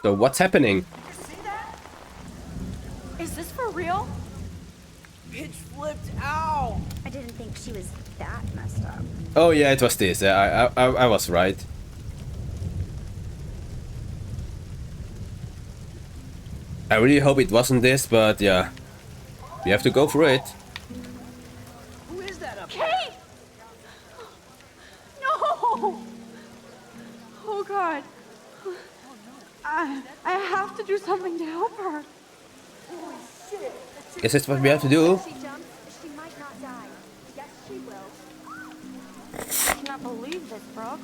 So what's happening? You see that? Is this for real? Bitch flipped out. I didn't think she was that messed up. Oh yeah, it was this. I was right. I really hope it wasn't this, but yeah, we have to go through it. Who is that up there? Kate! No! Oh God. I have to do something to help her. Holy shit. Is this what we have to do? If she jumps, she might not die. Yes, she will. I cannot believe this, Brooke.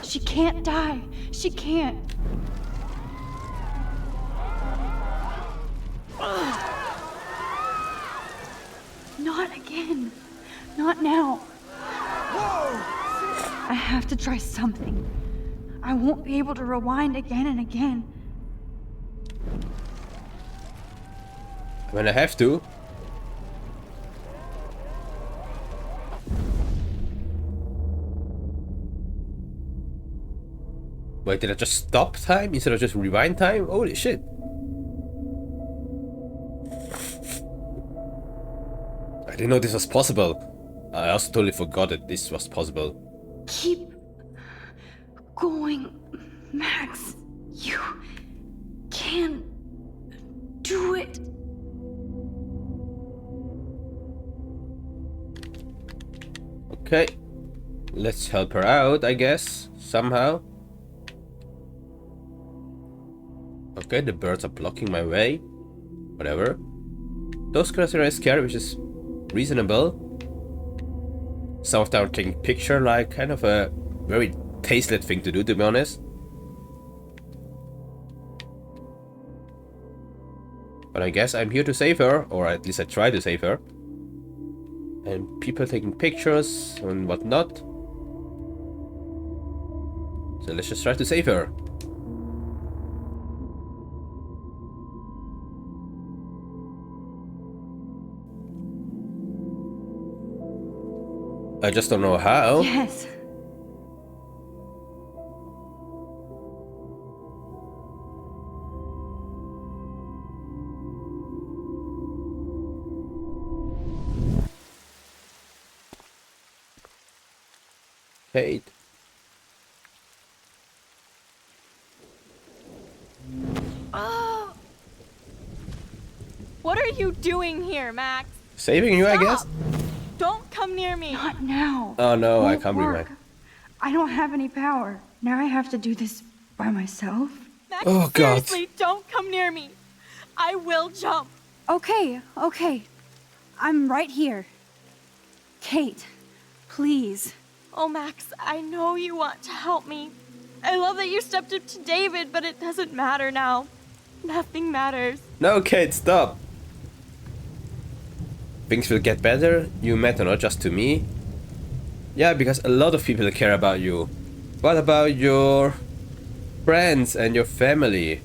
She can't die. She can't. Not again. Not now. I have to try something. I won't be able to rewind again and again. When I have to. Wait, did I just stop time instead of just rewind time? Holy shit. I didn't know this was possible. I also totally forgot that this was possible. Keep going, Max. You can do it. Okay. Let's help her out, I guess. Somehow. Okay, the birds are blocking my way. Whatever. Those girls are scary, which is reasonable. Some of them are taking picture, like kind of a very tasteless thing to do, to be honest. But I guess I'm here to save her, or at least I try to save her. And people taking pictures and whatnot. So let's just try to save her. I just don't know how. Yes. Kate. Oh. What are you doing here, Max? Saving you, I guess? Stop. Don't come near me. Not now. Oh no, I Won't can't bring work. my... I don't have any power. Now I have to do this by myself. Max, Oh, God. seriously, don't come near me. I will jump. Okay. I'm right here. Kate, please. Oh, Max, I know you want to help me. I love that you stepped up to David, but it doesn't matter now. Nothing matters. No, Kate, stop! Things will get better. You matter not just to me. Yeah, because a lot of people care about you. What about your friends and your family?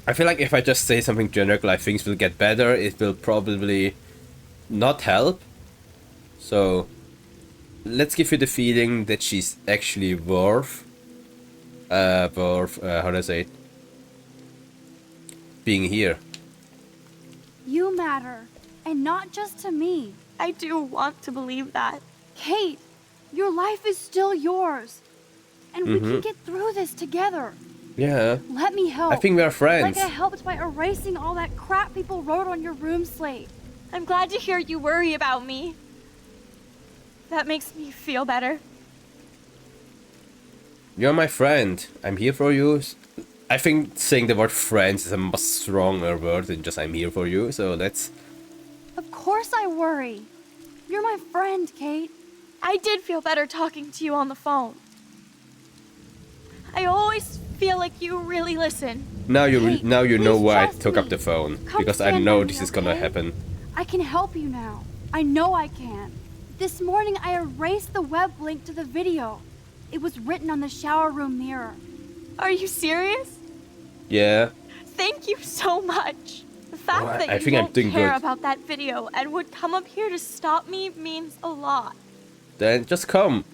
I feel like if I just say something generic like things will get better, it will probably not help. So let's give you the feeling that she's actually worth how do I say it? Being here. You matter, and not just to me. I do want to believe that. Kate, your life is still yours. And we can get through this together. Yeah. Let me help. I think we are friends. Like I helped by erasing all that crap people wrote on your room slate. I'm glad to hear you worry about me. That makes me feel better. You're my friend. I'm here for you. I think saying the word friends is a much stronger word than just I'm here for you. So let's... Of course I worry. You're my friend, Kate. I did feel better talking to you on the phone. I always feel like you really listen. Now you Hey, know please why I trust took up me. the phone. Come Because I stand know by this me, is gonna okay? happen. I can help you now. I know I can. This morning I erased the web link to the video. It was written on the shower room mirror. Are you serious? Yeah. Thank you so much. The fact Oh, that I you think I'm don't doing care good. about that video and would come up here to stop me means a lot. Then just come.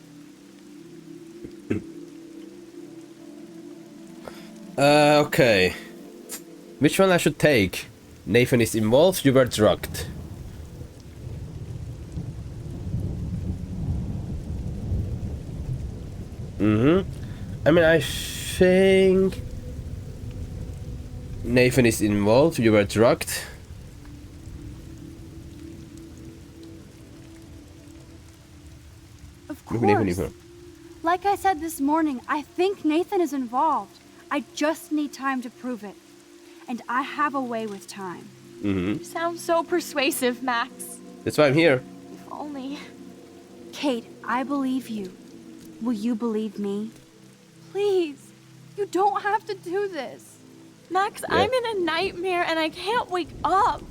Okay. Which one I should take? Nathan is involved, you were drugged. I mean, I think Nathan is involved, you were drugged. Of Maybe Nathan, course. Like I said this morning, I think Nathan is involved. I just need time to prove it. And I have a way with time. Mm-hmm. Sounds so persuasive, Max. That's why I'm here. If only. Kate, I believe you. Will you believe me? Please, you don't have to do this. Max, Yeah. I'm in a nightmare and I can't wake up.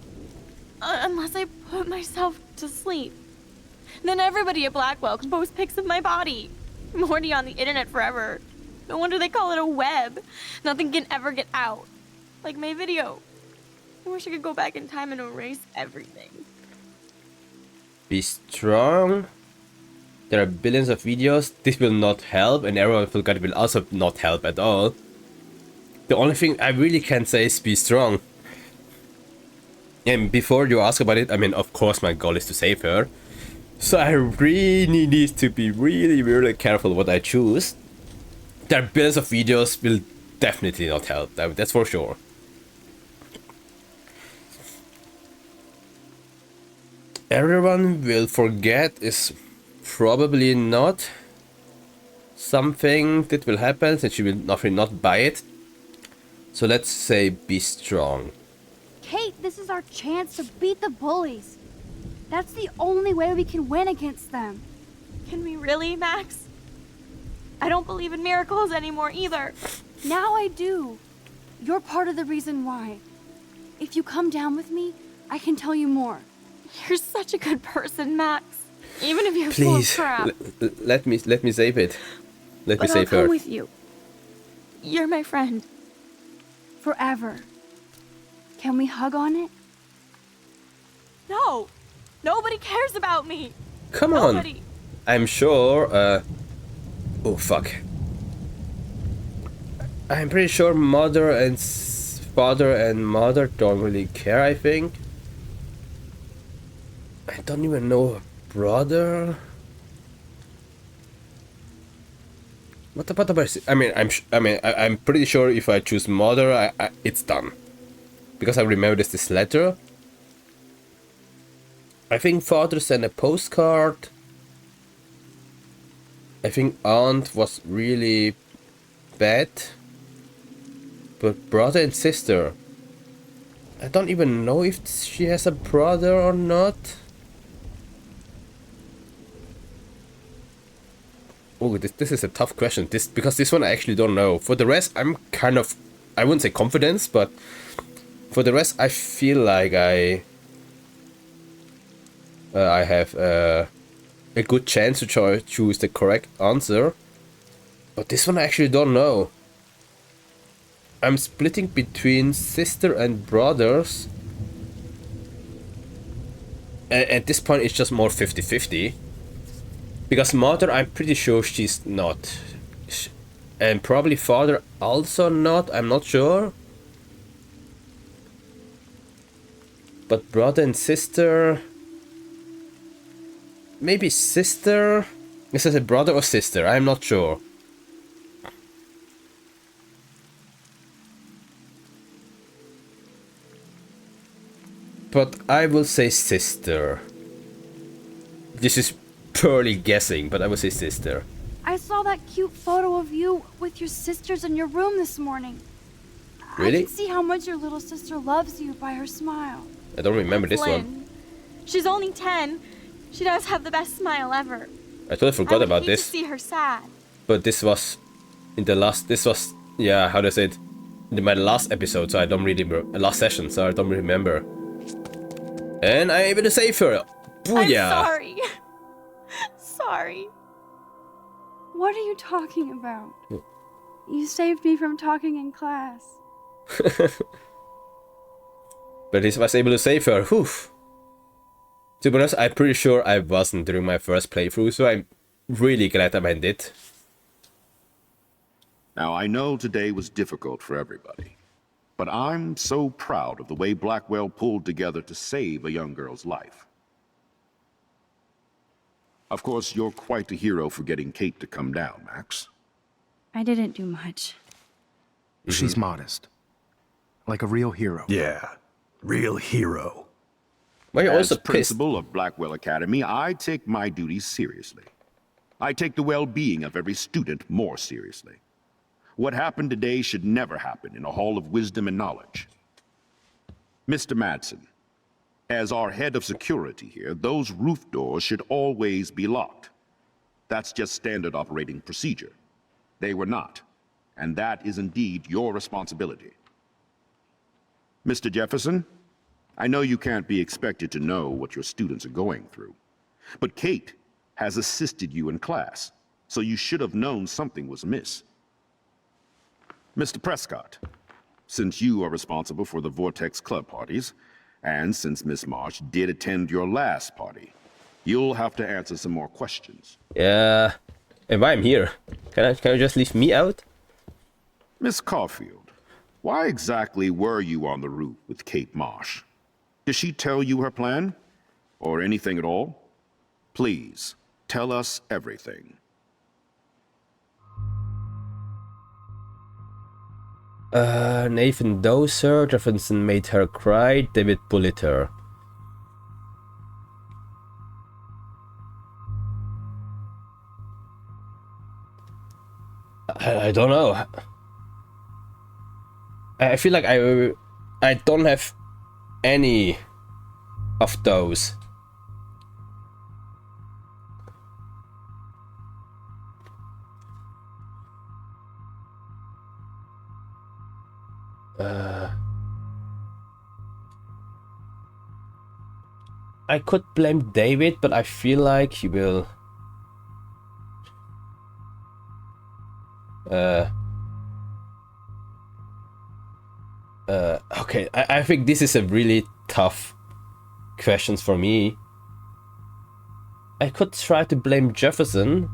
Unless I put myself to sleep. Then everybody at Blackwell can post pics of my body. I'm already on the internet forever. No wonder they call it a web. Nothing can ever get out. Like my video. I wish I could go back in time and erase everything. Be strong. There are billions of videos. This will not help, and everyone forgot it will also not help at all. The only thing I really can say is be strong. And before you ask about it, I mean, of course my goal is to save her. So I really need to be really careful what I choose. There are billions of videos will definitely not help. That's for sure. Everyone will forget is probably not something that will happen, since she will not buy it. So let's say be strong. Kate, this is our chance to beat the bullies. That's the only way we can win against them. Can we really, Max? I don't believe in miracles anymore either. Now I do. You're part of the reason why. If you come down with me, I can tell you more. You're such a good person, Max. Even if you're full of Please, crap. let me save it. Let me But I'll save her. come with you. You're my friend. Forever. Can we hug on it? No! Nobody cares about me! Come on. Nobody. I'm sure, oh fuck. I'm pretty sure father and mother don't really care, I think. I don't even know her brother. What about I'm pretty sure if I choose mother, it's done. Because I remember this letter. I think father sent a postcard. I think aunt was really bad. But brother and sister, I don't even know if she has a brother or not. Oh, this is a tough question. Because this one I actually don't know. For the rest, I'm kind of, I wouldn't say confidence, but for the rest, I feel like I have a good chance to choose the correct answer. But this one I actually don't know. I'm splitting between sister and brothers. At this point, it's just more 50-50. Because mother, I'm pretty sure she's not. And probably father also not, I'm not sure. But brother and sister... Maybe sister? Is it a brother or sister? I'm not sure. But I will say sister. This is purely guessing, but I will say sister. I saw that cute photo of you with your sisters in your room this morning. Really? I can see how much your little sister loves you by her smile. I don't remember this one. Lynn. She's only 10. She does have the best smile ever. I totally forgot I about would hate this. to see her sad. But this was in the last. This was, yeah, how do I say it? In my last episode, so I don't really last session, so I don't really remember. And I'm able to save her. Booyah! I'm sorry. Sorry. What are you talking about? You saved me from talking in class. But at least I was able to save her. Whew. To be honest, I'm pretty sure I wasn't during my first playthrough, so I'm really glad I did. Now, I know today was difficult for everybody, but I'm so proud of the way Blackwell pulled together to save a young girl's life. Of course, you're quite a hero for getting Kate to come down, Max. I didn't do much. She's modest. Like a real hero. Yeah, real hero. Why are you As also pissed? principal of Blackwell Academy, I take my duties seriously. I take the well-being of every student more seriously. What happened today should never happen in a hall of wisdom and knowledge. Mr. Madsen, as our head of security here, those roof doors should always be locked. That's just standard operating procedure. They were not, and that is indeed your responsibility. Mr. Jefferson, I know you can't be expected to know what your students are going through, but Kate has assisted you in class, so you should have known something was amiss. Mr. Prescott, since you are responsible for the Vortex Club parties, and since Miss Marsh did attend your last party, you'll have to answer some more questions. Yeah. And why I'm here? Can you just leave me out? Miss Caulfield, why exactly were you on the roof with Kate Marsh? Did she tell you her plan? Or anything at all? Please, tell us everything. Nathan Dozer, Jefferson made her cry, David bullied her. I don't know. I feel like I don't have any of those. I could blame David, but I feel like he will. Okay, I think this is a really tough questions for me. I could try to blame Jefferson.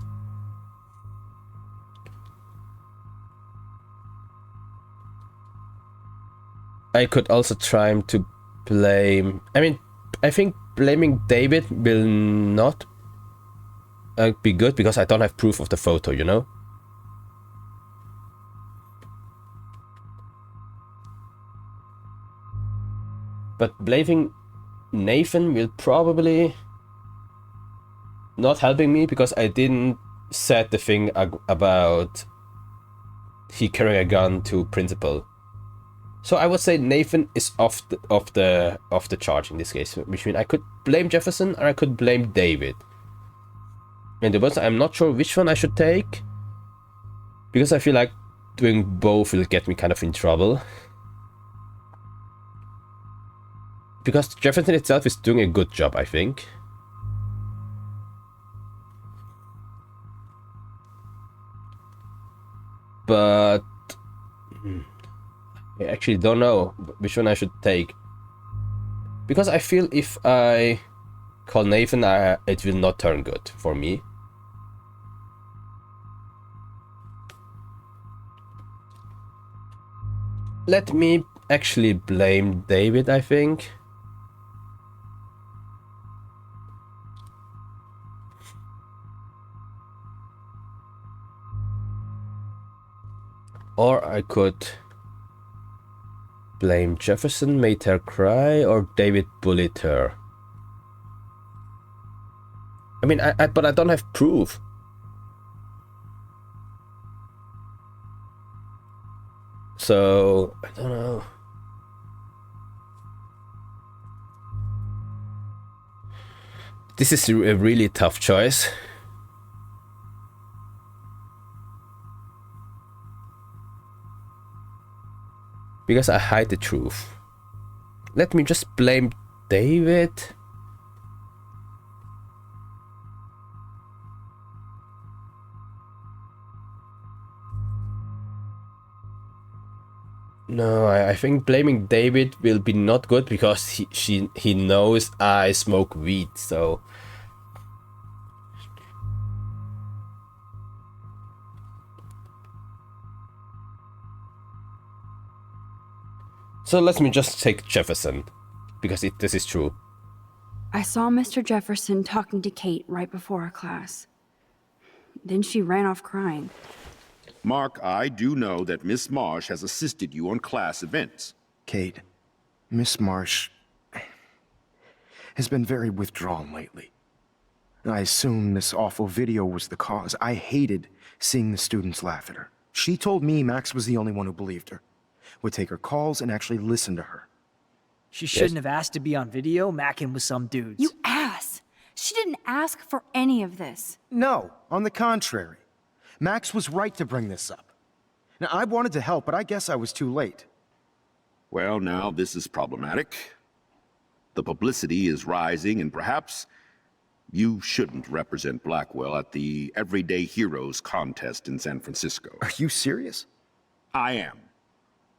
I could also try to blame... I think blaming David will not be good because I don't have proof of the photo, you know? But blaming Nathan will probably not helping me because I didn't said the thing about he carrying a gun to principal. So I would say Nathan is off the charge in this case, which means I could blame Jefferson or I could blame David. And the ones I'm not sure which one I should take, because I feel like doing both will get me kind of in trouble. Because Jefferson itself is doing a good job, I think. But I actually don't know which one I should take. Because I feel if I call Nathan, it will not turn good for me. Let me actually blame David, I think. Or I could blame Jefferson made her cry, or David bullied her. I mean, but I don't have proof. So, I don't know. This is a really tough choice. Because I hide the truth. Let me just blame David. No, I think blaming David will be not good because he knows I smoke weed, so... So let me just take Jefferson, because this is true. I saw Mr. Jefferson talking to Kate right before our class. Then she ran off crying. Mark, I do know that Miss Marsh has assisted you on class events. Kate, Miss Marsh has been very withdrawn lately. I assume this awful video was the cause. I hated seeing the students laugh at her. She told me Max was the only one who believed her, would take her calls and actually listen to her. She shouldn't have asked to be on video macking with some dudes. You ass! She didn't ask for any of this. No, on the contrary. Max was right to bring this up. Now, I wanted to help, but I guess I was too late. Well, now this is problematic. The publicity is rising, and perhaps you shouldn't represent Blackwell at the Everyday Heroes contest in San Francisco. Are you serious? I am.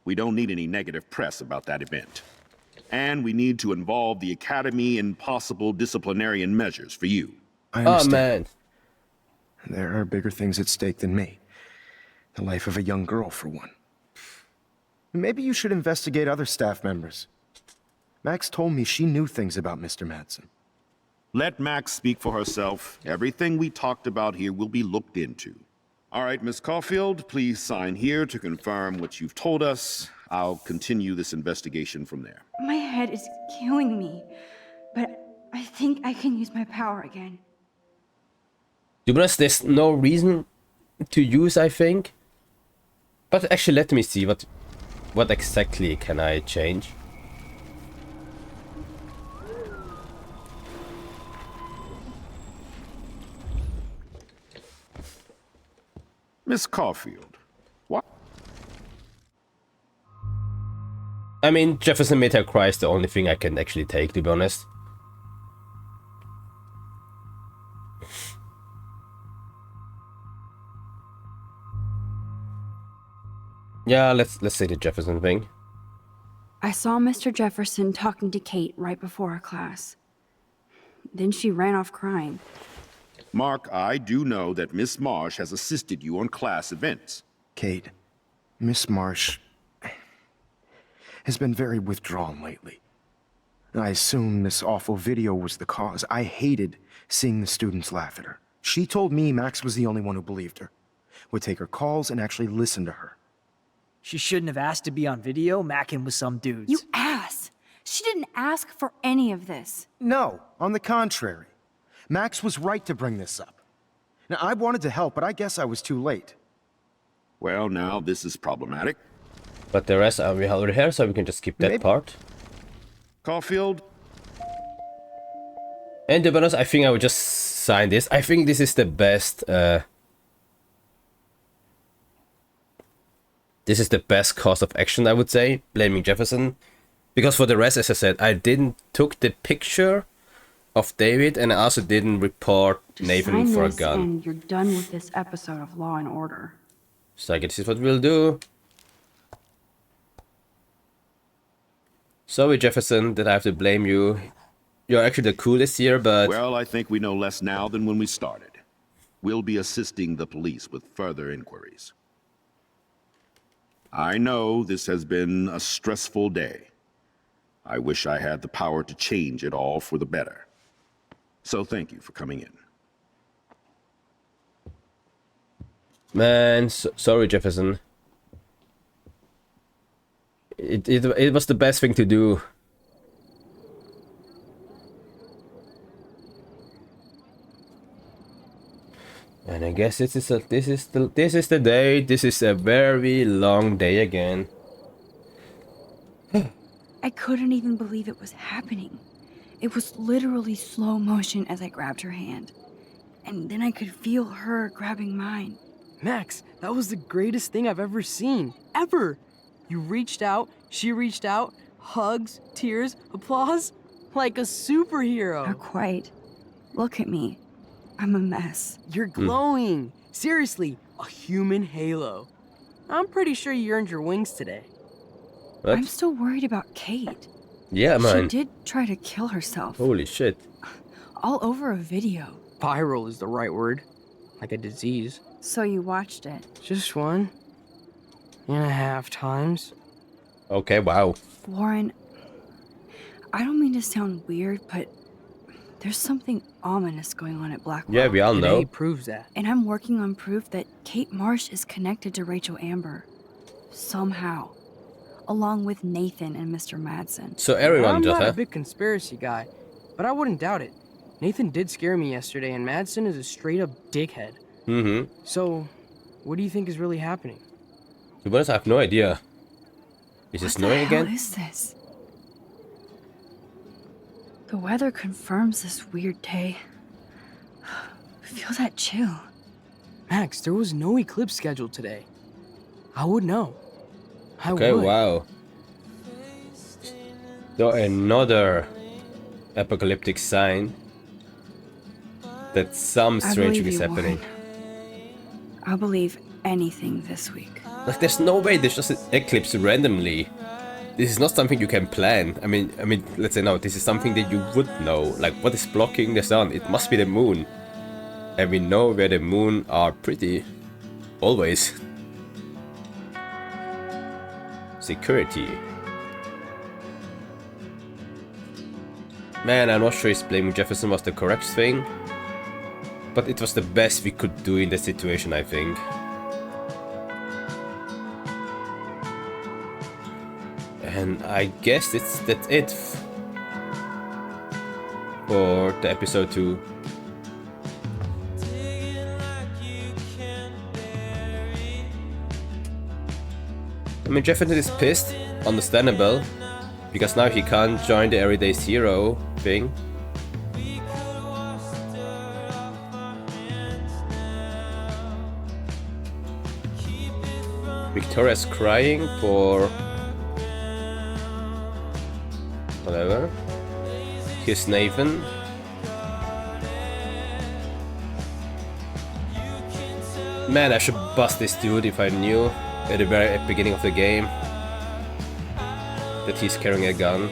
We don't need any negative press about that event. And we need to involve the Academy in possible disciplinarian measures for you. I Oh understand. man. There are bigger things at stake than me. The life of a young girl, for one. Maybe you should investigate other staff members. Max told me she knew things about Mr. Madsen. Let Max speak for herself. Everything we talked about here will be looked into. All right, Miss Caulfield, please sign here to confirm what you've told us. I'll continue this investigation from there. My head is killing me, but I think I can use my power again. To be honest, there's no reason to use, I think. But actually, let me see what exactly can I change. Miss Caulfield, what? I mean, Jefferson made her cry is the only thing I can actually take, to be honest. Yeah, let's say the Jefferson thing. I saw Mr. Jefferson talking to Kate right before our class. Then she ran off crying. Mark, I do know that Miss Marsh has assisted you on class events. Kate, Miss Marsh has been very withdrawn lately. I assume this awful video was the cause. I hated seeing the students laugh at her. She told me Max was the only one who believed her, would take her calls and actually listen to her. She shouldn't have asked to be on video macking with some dudes. You ass! She didn't ask for any of this. No, on the contrary. Max was right to bring this up. Now, I wanted to help, but I guess I was too late. Well, now this is problematic. But the rest we already here, so we can just skip that Maybe. part. Caulfield, And to be honest, I think I would just sign this. I think this is the best. This is the best course of action, I would say, blaming Jefferson. Because for the rest, as I said, I didn't took the picture of David, and I also didn't report Just Nathan sign for a this gun. and you're done with this episode of Law and Order. So I guess this is what we'll do. Sorry, Jefferson, that I have to blame you. You're actually the coolest here, but well, I think we know less now than when we started. We'll be assisting the police with further inquiries. I know this has been a stressful day. I wish I had the power to change it all for the better. So thank you for coming in. man, sorry, Jefferson. It was the best thing to do. And I guess this is the day. This is a very long day again. I couldn't even believe it was happening. It was literally slow motion as I grabbed her hand. And then I could feel her grabbing mine. Max, that was the greatest thing I've ever seen. Ever! You reached out, she reached out, hugs, tears, applause. Like a superhero. Not quite. Look at me. I'm a mess. You're glowing. Seriously, a human halo. I'm pretty sure you earned your wings today. What? I'm still worried about Kate. Yeah, She man. did try to kill herself. Holy shit. All over a video. Viral is the right word. Like a disease. So you watched it. Just 1.5 times. Okay, wow. Warren, I don't mean to sound weird, but there's something ominous going on at Blackwell. Yeah, we all know. Today proves that. And I'm working on proof that Kate Marsh is connected to Rachel Amber. Somehow. Along with Nathan and Mr. Madsen. So everyone I'm just, not huh? a big conspiracy guy, but I wouldn't doubt it. Nathan did scare me yesterday, and Madsen is a straight-up dickhead. Mm-hmm. So, what do you think is really happening? To be honest, I have no idea. Is it snowing again? What is this? The weather confirms this weird day. Feel that chill. Max, there was no eclipse scheduled today. I would know. I Okay, would. wow. So another apocalyptic sign that some strange thing is happening. I'll believe anything this week. Like, there's no way there's just an eclipse randomly. This is not something you can plan. I mean, let's say no, this is something that you would know. Like, what is blocking the sun? It must be the moon. And we know where the moon are pretty always. Security. Man, I'm not sure if blaming Jefferson was the correct thing, but it was the best we could do in the situation, I think. And I guess that's it for the episode 2. I mean, Jefferson is pissed, understandable, because now he can't join the Everyday Zero thing. Victoria's crying for whatever. Here's Nathan. Man, I should bust this dude if I knew at the very beginning of the game that he's carrying a gun.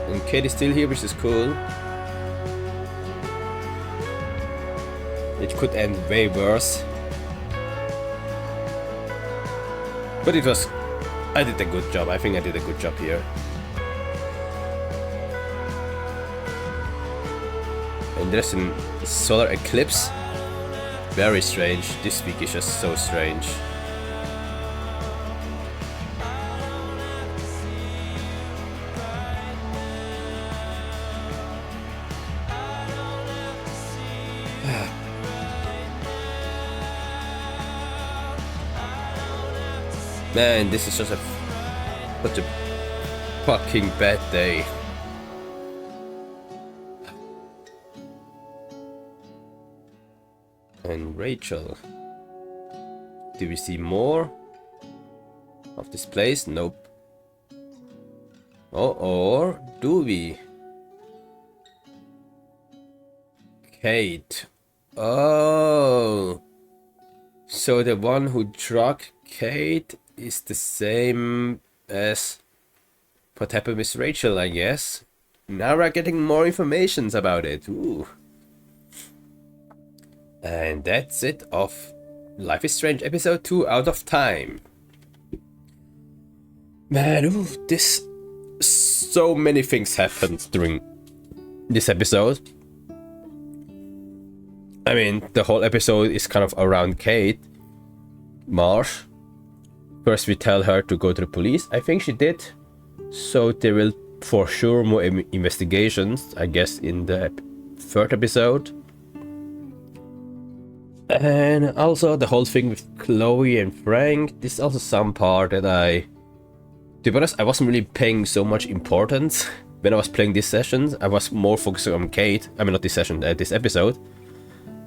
And Kate is still here, which is cool. It could end way worse. But it was... I did a good job. I think I did a good job here. And there's a solar eclipse. Very strange. This week is just so strange. Man, this is just such a fucking bad day. And Rachel. Do we see more of this place? Nope. Oh, or do we? Kate. Oh. So the one who drug Kate is the same as what happened with Rachel, I guess. Now we're getting more information about it. Ooh. And that's it of Life is Strange episode 2 out of time. Man, ooh, so many things happened during this episode. I mean, the whole episode is kind of around Kate Marsh. First we tell her to go to the police. I think she did. So there will for sure more investigations, I guess, in the third episode. And also the whole thing with Chloe and Frank. This is also some part that to be honest, I wasn't really paying so much importance when I was playing these sessions. I was more focusing on Kate. I mean, not this session, this episode.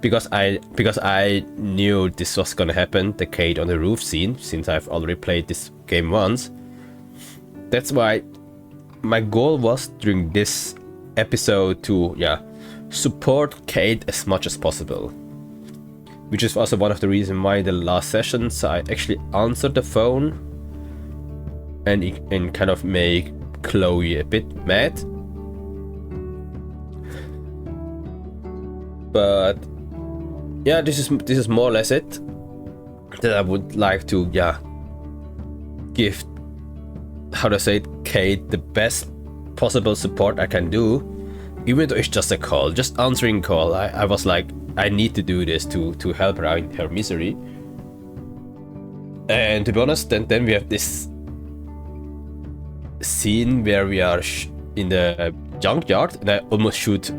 Because I knew this was gonna happen, the Kate on the roof scene, since I've already played this game once. That's why my goal was during this episode to, support Kate as much as possible. Which is also one of the reasons why the last sessions I actually answered the phone and kind of make Chloe a bit mad. But yeah, this is more or less it that I would like to give, how to say it, Kate the best possible support I can do, even though it's just a call, just answering call. I was like, I need to do this to help her out in her misery. And to be honest, then we have this scene where we are in the junkyard and I almost shoot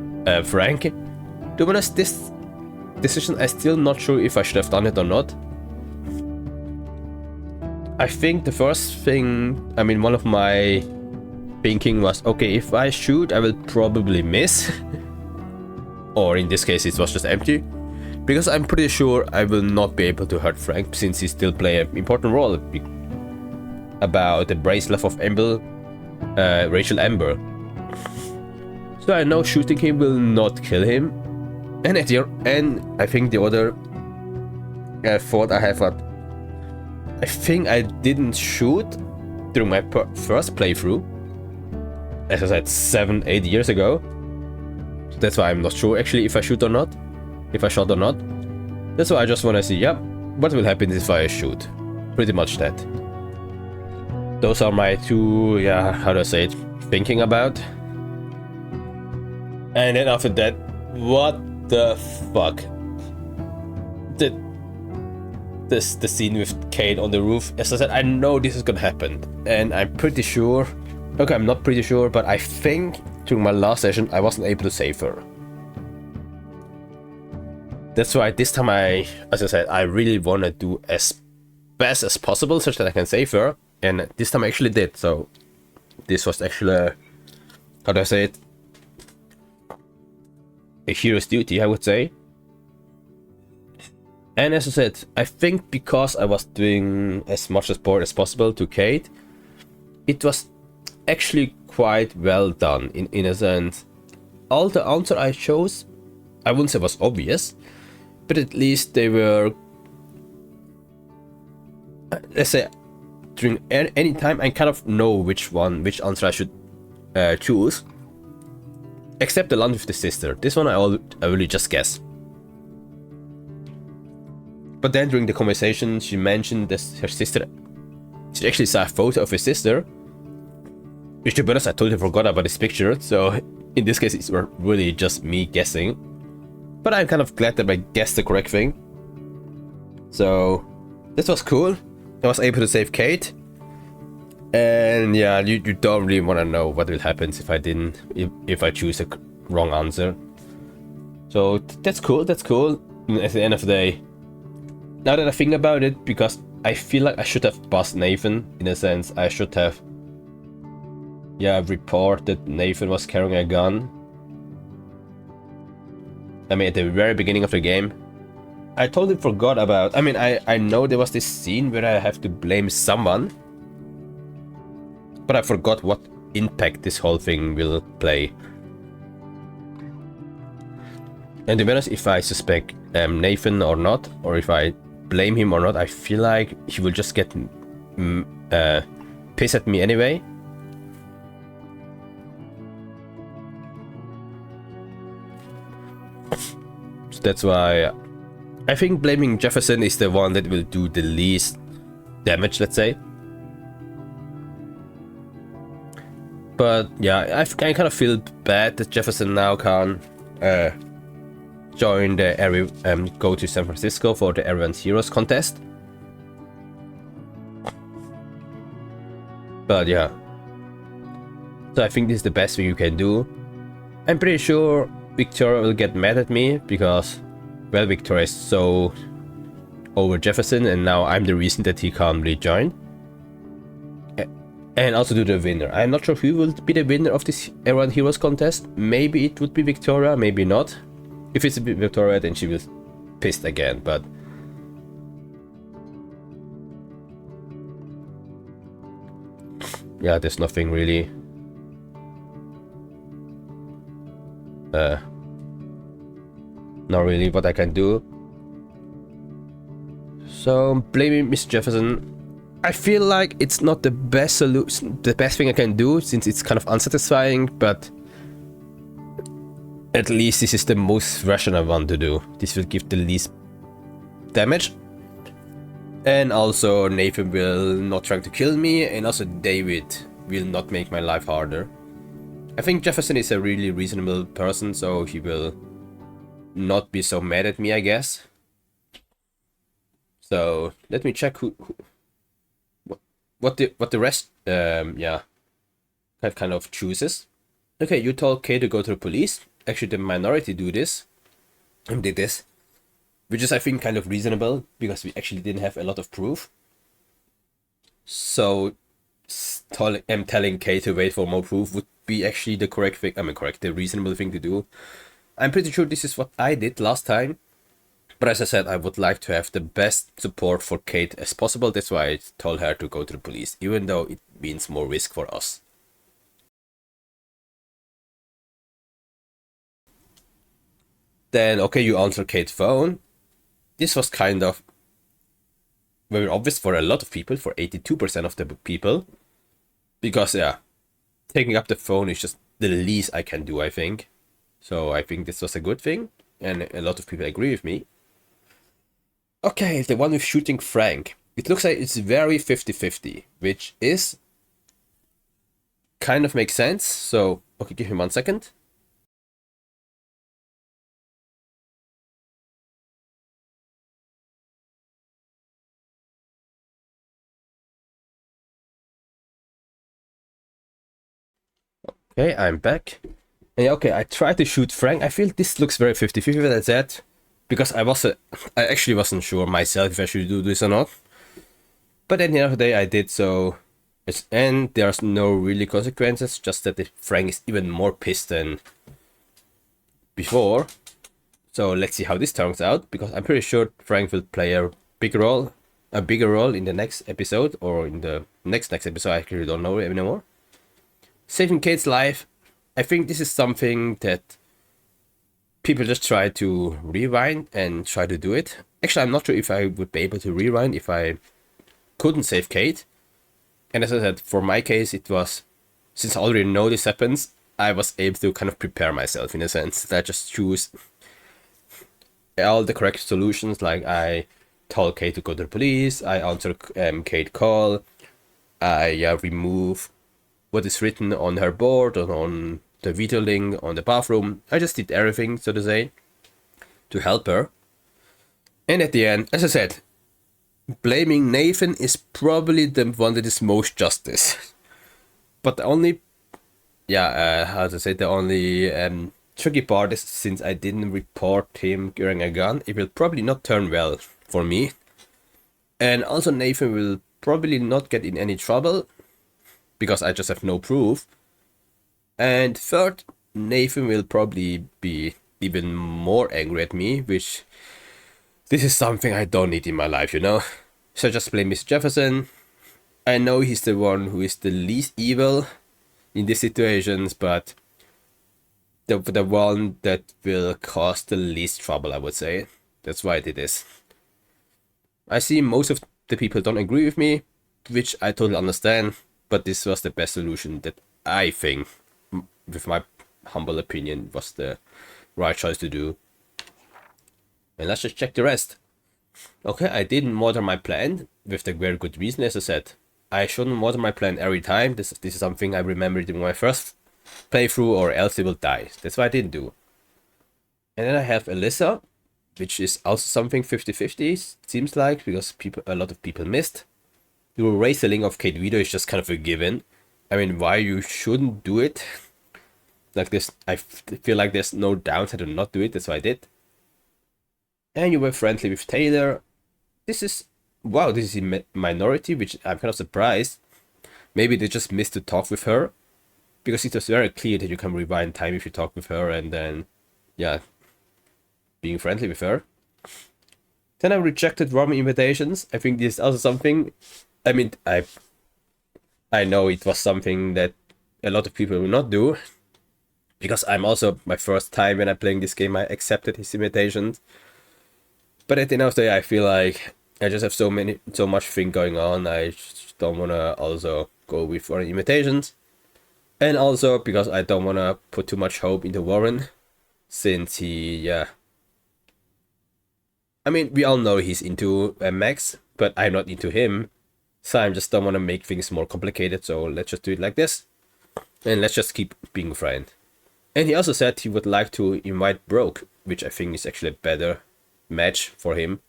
Frank. To be honest, this decision, I'm still not sure if I should have done it or not. I think the first thing, I mean, one of my thinking was, okay, if I shoot, I will probably miss. Or in this case, it was just empty. Because I'm pretty sure I will not be able to hurt Frank, since he still plays an important role about the bracelet of Amber, Rachel Amber. So I know shooting him will not kill him. And at the end, I think the other thought I have, I think I didn't shoot during my first playthrough, as I said 7-8 years ago. So that's why I'm not sure actually if I shoot or not, if I shot or not. That's why I just want to see, what will happen if I shoot. Pretty much that. Those are my two, how do I say it, thinking about. And then after that, what the fuck? The scene with Kate on the roof. As I said, I know this is gonna happen, and I'm pretty sure. Okay, I'm not pretty sure, but I think during my last session I wasn't able to save her. That's why this time as I said, I really want to do as best as possible such that I can save her, and this time I actually did. So this was actually, how do I say it, a hero's duty, I would say. And as I said, I think because I was doing as much support as possible to Kate, it was actually quite well done in a sense. All the answer I chose, I wouldn't say was obvious, but at least they were, let's say, during any time I kind of know which answer I should choose. Except the one with the sister. This one I really just guess. But then during the conversation, she mentioned that her sister, she actually saw a photo of her sister. Which, to be honest, I totally forgot about this picture. So in this case, it's really just me guessing. But I'm kind of glad that I guessed the correct thing. So this was cool. I was able to save Kate. And yeah, you don't really want to know what will happen if I choose a wrong answer. So that's cool, that's cool. And at the end of the day, now that I think about it, because I feel like I should have buzzed Nathan, in a sense. I should have reported Nathan was carrying a gun. I mean, at the very beginning of the game, I totally forgot about, I mean, I know there was this scene where I have to blame someone, but I forgot what impact this whole thing will play. And to be honest, if I suspect Nathan or not, or if I blame him or not, I feel like he will just get pissed at me anyway. So that's why I think blaming Jefferson is the one that will do the least damage, let's say. But yeah, I kind of feel bad that Jefferson now can't join the area, go to San Francisco for the Everyone's Heroes contest. But yeah, so I think this is the best thing you can do. I'm pretty sure Victoria will get mad at me because, well, Victoria is so over Jefferson, and now I'm the reason that he can't really join. And also do the winner. I'm not sure who will be the winner of this Everyone Heroes contest. Maybe it would be Victoria, maybe not. If it's Victoria, then she will be pissed again, but... yeah, there's nothing really... not really what I can do. So, blaming Miss Jefferson, I feel like it's not the best solution, the best thing I can do, since it's kind of unsatisfying, but at least this is the most rational one to do. This will give the least damage. And also Nathan will not try to kill me, and also David will not make my life harder. I think Jefferson is a really reasonable person, so he will not be so mad at me, I guess. So let me check what the rest yeah, kind of chooses. Okay, you told Kay to go to the police. Actually, the minority did this, which is, I think, kind of reasonable because we actually didn't have a lot of proof. So telling Kay to wait for more proof would be actually the correct thing. The reasonable thing to do. I'm pretty sure this is what I did last time. But as I said, I would like to have the best support for Kate as possible. That's why I told her to go to the police, even though it means more risk for us. Then, okay, you answer Kate's phone. This was kind of very obvious for a lot of people, for 82% of the people. Because, yeah, taking up the phone is just the least I can do, I think. So I think this was a good thing, and a lot of people agree with me. Okay, the one with shooting Frank. It looks like it's very 50-50, which is kind of makes sense. So, okay, give him 1 second. Okay, I'm back. And okay, I tried to shoot Frank. I feel this looks very 50-50, that's that. Because I actually wasn't sure myself if I should do this or not. But at the end of the day, I did so. And there's no really consequences, just that the Frank is even more pissed than before. So let's see how this turns out, because I'm pretty sure Frank will play a bigger role in the next episode, or in the next episode. I actually don't know anymore. Saving Kate's life. I think this is something that people just try to rewind and try to do it. Actually, I'm not sure if I would be able to rewind if I couldn't save Kate. And as I said, for my case, it was, since I already know this happens, I was able to kind of prepare myself in a sense. That I just choose all the correct solutions. Like I told Kate to go to the police, I answered Kate's call, I remove what is written on her board or on the video link on the bathroom. I just did everything, so to say, to help her. And at the end, as I said, blaming Nathan is probably the one that is most justice. But the only, the only tricky part is, since I didn't report him carrying a gun, it will probably not turn well for me. And also Nathan will probably not get in any trouble, because I just have no proof. And third, Nathan will probably be even more angry at me, which this is something I don't need in my life, you know. So I just blame Mr. Jefferson. I know he's the one who is the least evil in these situations, but the one that will cause the least trouble, I would say. That's why I did this. I see most of the people don't agree with me, which I totally understand, but this was the best solution that I think, with my humble opinion, was the right choice to do. And let's just check the rest. Okay, I didn't model my plan with the very good reason. As I said, I shouldn't model my plan every time. This is something I remembered in my first playthrough, or else it will die. That's why I didn't do. And then I have Alyssa, which is also something 50-50, seems like, because a lot of people missed. The erase the link of Kate video is just kind of a given. I mean, why you shouldn't do it? Like this, I feel like there's no downside to not do it. That's why I did. And you were friendly with Taylor. This is, wow, this is a minority, which I'm kind of surprised. Maybe they just missed to talk with her, because it was very clear that you can rewind time if you talk with her, and then, yeah, being friendly with her. Then I rejected Roman invitations. I think this is also something, I mean, I know it was something that a lot of people will not do, because I'm also, my first time when I'm playing this game, I accepted his invitations. But at the end of the day, I feel like I just have so much thing going on. I just don't wanna also go with foreign invitations, and also because I don't wanna put too much hope into Warren, since he, I mean, we all know he's into Max, but I'm not into him, so I just don't wanna make things more complicated. So let's just do it like this, and let's just keep being a friend. And he also said he would like to invite Broke, which I think is actually a better match for him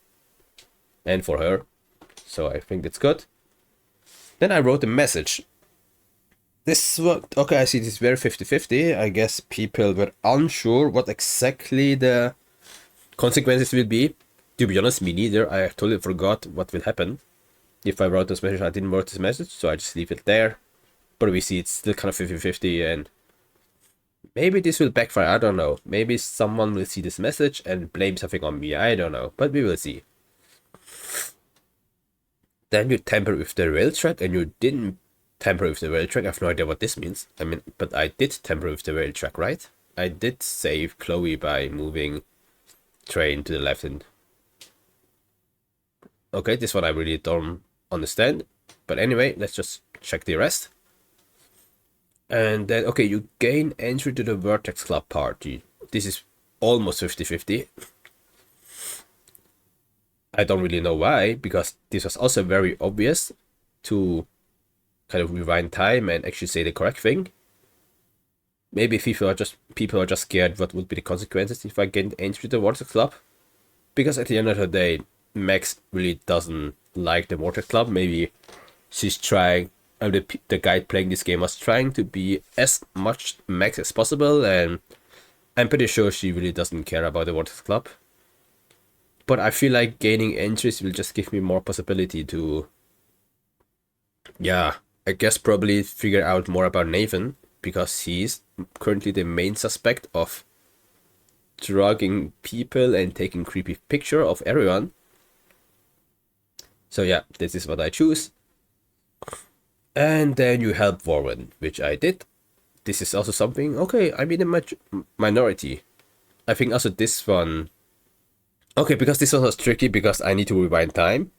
and for her. So I think that's good. Then I wrote a message. This was, okay, I see this very 50-50. I guess people were unsure what exactly the consequences will be. To be honest, me neither. I totally forgot what will happen. If I wrote this message, I didn't write this message, so I just leave it there. But we see it's still kind of 50-50, and maybe this will backfire, I don't know. Maybe someone will see this message and blame something on me, I don't know. But we will see. Then you tamper with the rail track, and you didn't tamper with the rail track. I have no idea what this means. I mean, but I did tamper with the rail track, right? I did save Chloe by moving train to the left. And okay, this one I really don't understand. But anyway, let's just check the rest. And then, okay, you gain entry to the Vertex Club party. This is almost 50-50. I don't really know why, because this was also very obvious to kind of rewind time and actually say the correct thing. Maybe people are just scared what would be the consequences if I gained entry to the Vortex Club. Because at the end of the day, Max really doesn't like the Vortex Club. Maybe she's trying, the guy playing this game was trying to be as much Max as possible, and I'm pretty sure she really doesn't care about the Vortex Club. But I feel like gaining entries will just give me more possibility to, I guess probably figure out more about Nathan, because he's currently the main suspect of drugging people and taking creepy picture of everyone. So yeah, this is what I choose. And then you help Warren, which I did. This is also something, okay, I'm in a minority. I think also this one, okay, because this one was tricky because I need to rewind time.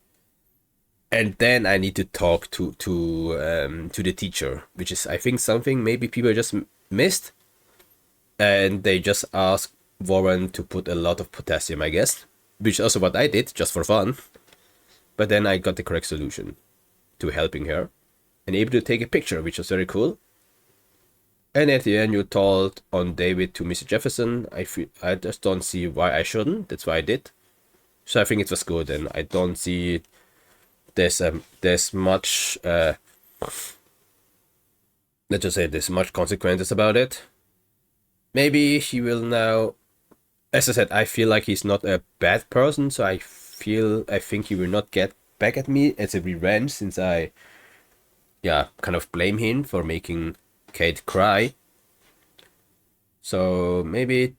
And then I need to talk to the teacher, which is, I think, something maybe people just missed. And they just asked Warren to put a lot of potassium, I guess. Which is also what I did, just for fun. But then I got the correct solution to helping her. And able to take a picture, which was very cool. And at the end you told on David to Mr. Jefferson. I just don't see why I shouldn't. That's why I did. So I think it was good, and I don't see there's much let's just say there's much consequences about it. Maybe he will now, as I said, I feel like he's not a bad person, so I think he will not get back at me as a revenge, since I kind of blame him for making Kate cry. So maybe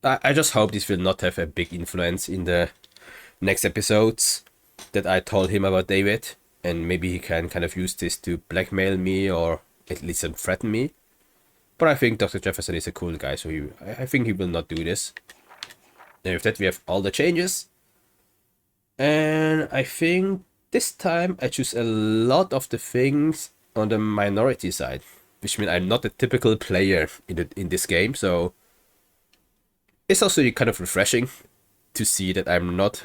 I just hope this will not have a big influence in the next episodes that I told him about David, and maybe he can kind of use this to blackmail me or at least threaten me. But I think Dr. Jefferson is a cool guy, so I think he will not do this. And with that we have all the changes. And I think this time I choose a lot of the things on the minority side, which means I'm not a typical player in this game, so it's also kind of refreshing to see that I'm not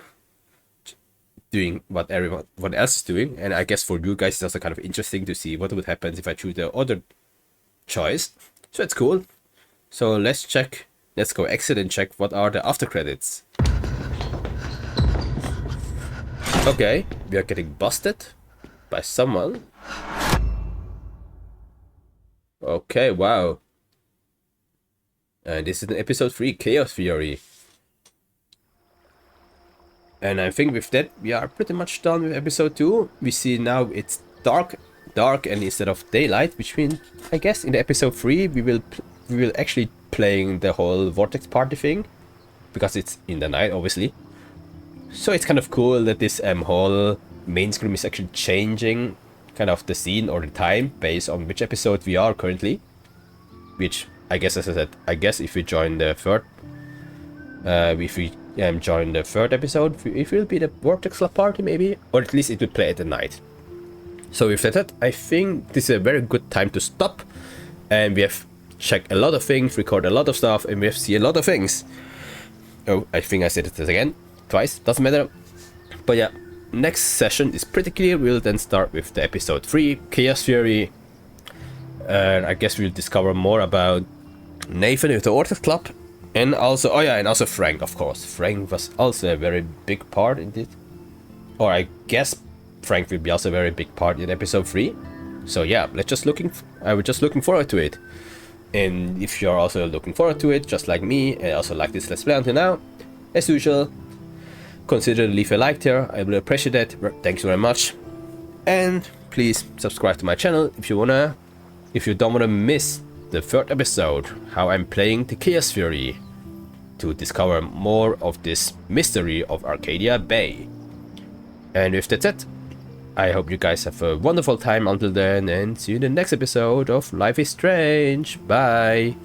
doing what everyone else is doing. And I guess for you guys it's also kind of interesting to see what would happen if I choose the other choice. So it's cool. So let's go exit and check what are the after credits. Okay, we are getting busted by someone. Okay, wow. And this is in episode 3, Chaos Theory. And I think with that we are pretty much done with episode 2. We see now it's dark, and instead of daylight, which means I guess in the episode 3 we will actually playing the whole Vortex party thing, because it's in the night, obviously. So it's kind of cool that this whole main screen is actually changing kind of the scene or the time based on which episode we are currently. Which I guess, as I said, I guess if we join the third, if we yeah, I'm joining the third episode. It will be the Vortex Club party maybe, or at least it will play at the night. So with that, I think this is a very good time to stop, and we have checked a lot of things, recorded a lot of stuff, and we have seen a lot of things. Oh, I think I said it again, twice, doesn't matter. But yeah, next session is pretty clear. We'll then start with the episode 3, Chaos Fury, and I guess we'll discover more about Nathan with the Vortex Club, and also, oh yeah, and also Frank, of course. Frank was also a very big part in it, or I guess Frank will be also a very big part in episode 3. So yeah, I was just looking forward to it. And if you're also looking forward to it, just like me, and also like this Let's Play until now, as usual, consider to leave a like there. I will appreciate that. Thanks very much. And please subscribe to my channel if you don't wanna miss the third episode, how I'm playing the Chaos Fury, to discover more of this mystery of Arcadia Bay. And with that said, I hope you guys have a wonderful time until then, and see you in the next episode of Life is Strange. Bye!